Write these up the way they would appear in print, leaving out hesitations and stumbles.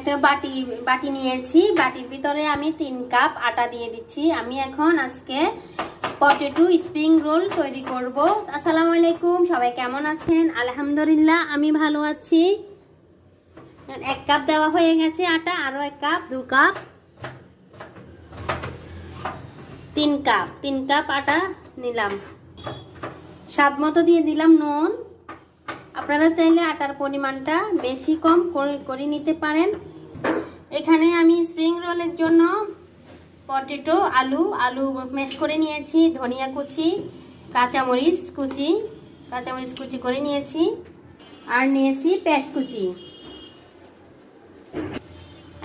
একটা বাটি নিয়েছি, বাটির ভিতরে আমি 3 কাপ আটা দিয়ে দিচ্ছি। আমি এখন আজকে পটেটো স্প্রিং রোল তৈরি করব। আসসালামু আলাইকুম, সবাই কেমন আছেন? আলহামদুলিল্লাহ আমি ভালো আছি। 1 কাপ দেওয়া হয়ে গেছে আটা, আরো 1 কাপ, 2 কাপ, 3 কাপ আটা নিলাম। স্বাদ মতো দিয়ে দিলাম নুন। আপনারা চাইলে আটার পরিমাণটা বেশি কম করে নিতে পারেন। এখানে আমি স্প্রিং রোলের জন্য পটেটো আলু ম্যাশ করে নিয়েছি, ধনিয়া কুচি, কাঁচামরিচ কুচি করে নিয়েছি, আর নিয়েছি পেঁয়াজ কুচি।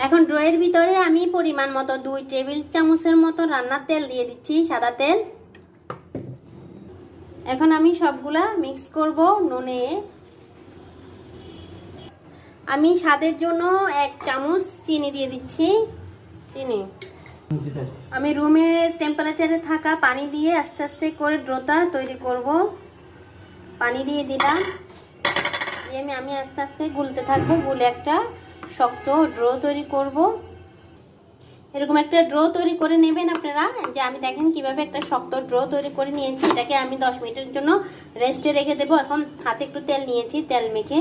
এখন ড্রয়ের ভিতরে আমি পরিমাণ মতো 2 টেবিল চামচের মতো রান্নার তেল দিয়ে দিচ্ছি, সাদা তেল। এখন আমি সবগুলা মিক্স করব নুনে। আমি স্বাদের জন্য 1 চামচ চিনি দিয়ে দিচ্ছি। চিনি আমি রুমের টেম্পারেচারে থাকা পানি দিয়ে আস্তে আস্তে করে ডোটা তৈরি করব। পানি দিয়ে দিলাম, দিয়ে আমি আস্তে আস্তে গুলতে থাকবো। গুলে একটা শক্ত ড্রো তৈরি করব। এরকম একটা ড্রো তৈরি করে নেবেন আপনারা। যে আমি দেখেন কিভাবে একটা শক্ত ড্রো তৈরি করে নিয়েছি। এটাকে আমি 10 মিনিটের জন্য রেস্টে রেখে দেবো। এখন হাতে একটু তেল নিয়েছি, তেল মেখে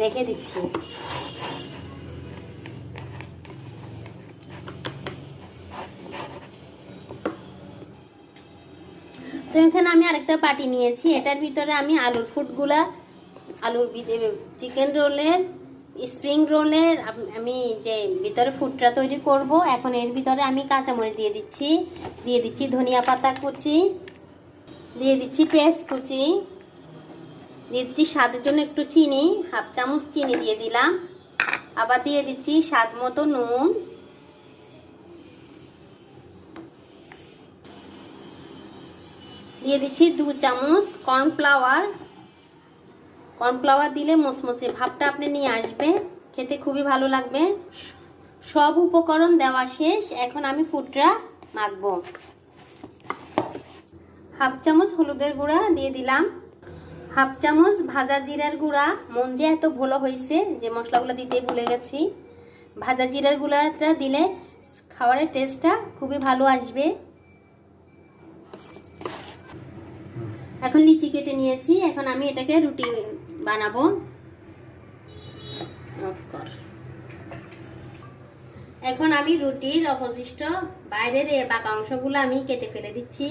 রেখে দিচ্ছি। তো এখানে আমি আরেকটা বাটি নিয়েছি, এটার ভিতরে আমি চিকেন রোলের স্প্রিং রোলের আমি যে ভিতরে ফুডটা তৈরি করব। এখন এর ভিতরে আমি কাঁচামরিচ দিয়ে দিচ্ছি ধনিয়া পাতা কুচি, দিয়ে দিচ্ছি পেঁয়াজ কুচি, দিয়ে দিচ্ছি স্বাদের জন্য একটু চিনি, 1/2 চামচ চিনি দিয়ে দিলাম। আবার দিয়ে দিচ্ছি স্বাদ মতো নুন, দিয়ে দিচ্ছি 2 চামচ কর্নফ্লাওয়ার দিলে মুচমুচে ভাবটা আপনি নিয়ে আসবে, খেতে খুবই ভালো লাগবে। সব উপকরণ দেওয়া শেষ। এখন আমি ফুডটা মাখবো। 1/2 চামচ হলুদের গুঁড়া দিয়ে দিলাম, 1/2 চামচ ভাজা জিরার গুঁড়া। মন যে এত ভালো হয়েছে যে মশলাগুলো দিতে ভুলে গেছি। ভাজা জিরার গুঁড়াটা দিলে খাবারের টেস্টটা খুবই ভালো আসবে। এখন লিচি কেটে নিয়েছি, এখন আমি এটাকে রুটি বানাবো। এখন আমি রুটির অবশিষ্ট বাইরের এই বাঁকা অংশগুলো আমি কেটে ফেলে দিচ্ছি,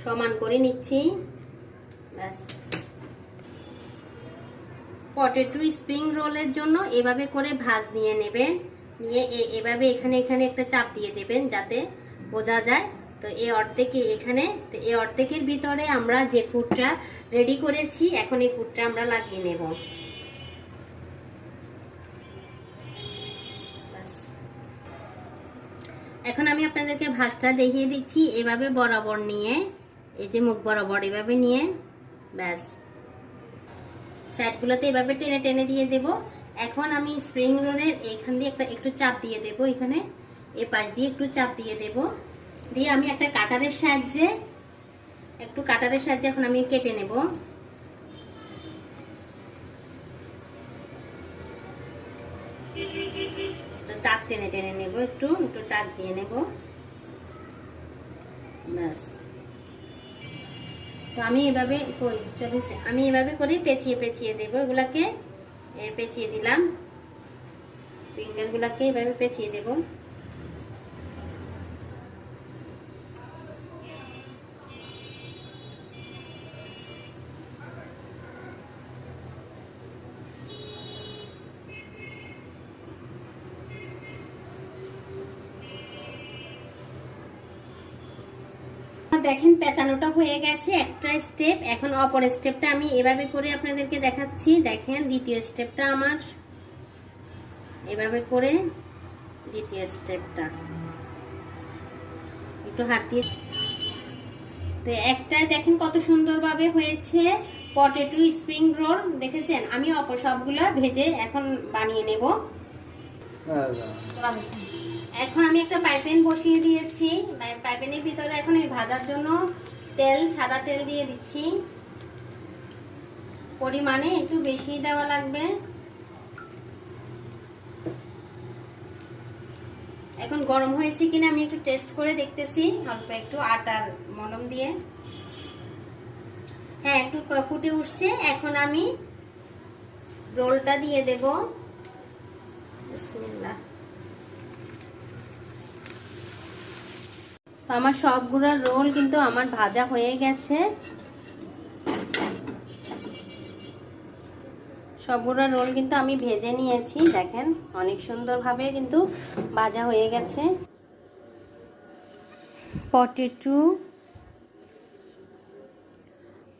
সমান করে নিচ্ছি। ব্যাস, পটেটো স্প্রিং রোলের জন্য এভাবে করে ভাঁজ নিয়ে নেবেন। নিয়ে এভাবে এখানে একটা চাপ দিয়ে দেবেন যাতে বোঝা যায়। তো এই অর্ধেকের ভিতরে আমরা যে ফুডটা রেডি করেছি, এখন এই ফুডটা আমরা লাগিয়ে নেব। এখন আমি আপনাদেরকে ভাঁজটা দেখিয়ে দিচ্ছি। এভাবে বরাবর নিয়ে, এই যে মুখ বরাবর এভাবে নিয়ে, ব্যাস সাইডগুলোতে এভাবে টেনে টেনে দিয়ে দেব। এখন আমি স্প্রিং রোলের এখান দিয়ে একটু চাপ দিয়ে দেব, এখানে এই পাশ দিয়ে একটু চাপ দিয়ে দেব। দিয়ে আমি একটা কাটারের সাহায্যে এখন আমি কেটে নেব। টাক টেনে টেনে নেব, একটু টাক দিয়ে নেব। ব্যাস, তো আমি এভাবে করে পেঁচিয়ে দেব। এগুলাকে পেঁচিয়ে দিলাম, ফিঙ্গারগুলাকে এভাবে পেঁচিয়ে দেব। দেখেন পেঁচানোটা হয়ে গেছে একটা স্টেপ। এখন অপর স্টেপটা আমি এভাবে করে আপনাদেরকে দেখাচ্ছি। দেখেন দ্বিতীয় স্টেপটা আমার এভাবে করে, দ্বিতীয় স্টেপটা একটু হাত দিয়ে, তো একটাই দেখেন কত সুন্দরভাবে হয়েছে পটেটো স্প্রিং রোল। দেখেছেন? আমি অপর সবগুলো ভেজে এখন বানিয়ে নেব। এখন আমি একটা পাইপেন বসিয়ে দিয়েছি। পাইপেনের ভিতরে এখন এই ভাজার জন্য সাদা তেল দিয়ে দিচ্ছি। পরিমাণে একটু বেশি দেওয়া লাগবে। এখন গরম হয়েছে কিনা আমি একটু টেস্ট করে দেখতেছি, অল্প একটু আটার মলম দিয়ে। হ্যাঁ, একটু ফুটে উঠছে। এখন আমি রোলটা দিয়ে দেব। বিসমিল্লাহ। তো আমার সবগুলো রোল কিন্তু আমার ভাজা হয়ে গেছে। সবগুলো রোল কিন্তু আমি ভেজে নিয়েছি, দেখেন অনেক সুন্দরভাবে কিন্তু ভাজা হয়ে গেছে।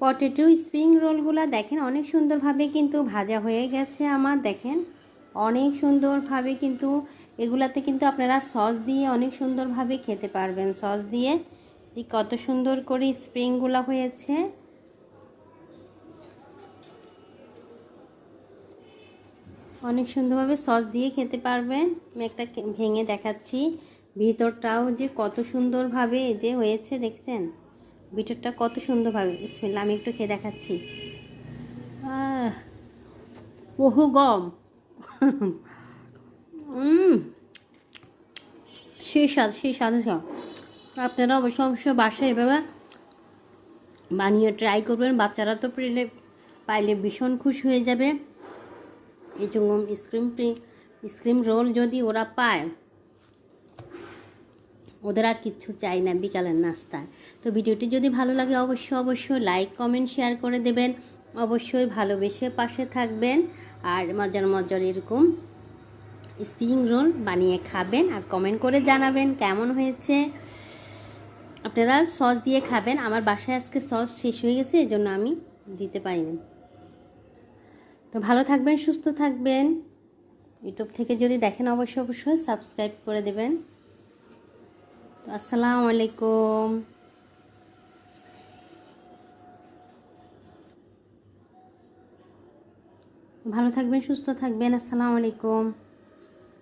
পটেটো স্প্রিং রোলগুলো দেখেন অনেক সুন্দরভাবে কিন্তু ভাজা হয়ে গেছে আমার, দেখেন অনেক সুন্দরভাবে কিন্তু এগুলাতে কিন্তু আপনারা সস দিয়ে অনেক সুন্দরভাবে খেতে পারবেন। সস দিয়ে কত সুন্দর করে স্প্রিংগুলো হয়েছে। অনেক সুন্দরভাবে সস দিয়ে খেতে পারবেন। আমি একটা ভেঙে দেখাচ্ছি, ভিতরটাও যে কত সুন্দরভাবে যে হয়েছে, দেখছেন ভিতরটা কত সুন্দরভাবে। বিসমিল্লাহ, আমি একটু খেয়ে দেখাচ্ছি। বহু গম সেই স্বাদ, সেই স্বাদ। আপনারা অবশ্যই বাসায় এভাবে বানিয়ে ট্রাই করবেন। বাচ্চারা তো পাইলে ভীষণ খুশি হয়ে যাবে। এই জন্য স্ক্রিম রোল যদি ওরা পায়, ওদের আর কিচ্ছু চাই না বিকালের নাস্তায়। তো ভিডিওটি যদি ভালো লাগে অবশ্যই লাইক কমেন্ট শেয়ার করে দেবেন। অবশ্যই ভালোবেসে পাশে থাকবেন। আর মজার এরকম স্প্রিং রোল বানিয়ে খাবেন আর কমেন্ট করে জানাবেন কেমন হয়েছে। আপনারা সস দিয়ে খাবেন। আমার বাসায় আজকে সস শেষ হয়ে গেছে, এই জন্য আমি দিতে পারিনি। তো ভালো থাকবেন, সুস্থ থাকবেন। ইউটিউব থেকে যদি দেখেন অবশ্যই সাবস্ক্রাইব করে দেবেন। তো আসসালামু আলাইকুম। ভালো থাকবেন, সুস্থ থাকবেন। আসসালামু আলাইকুম।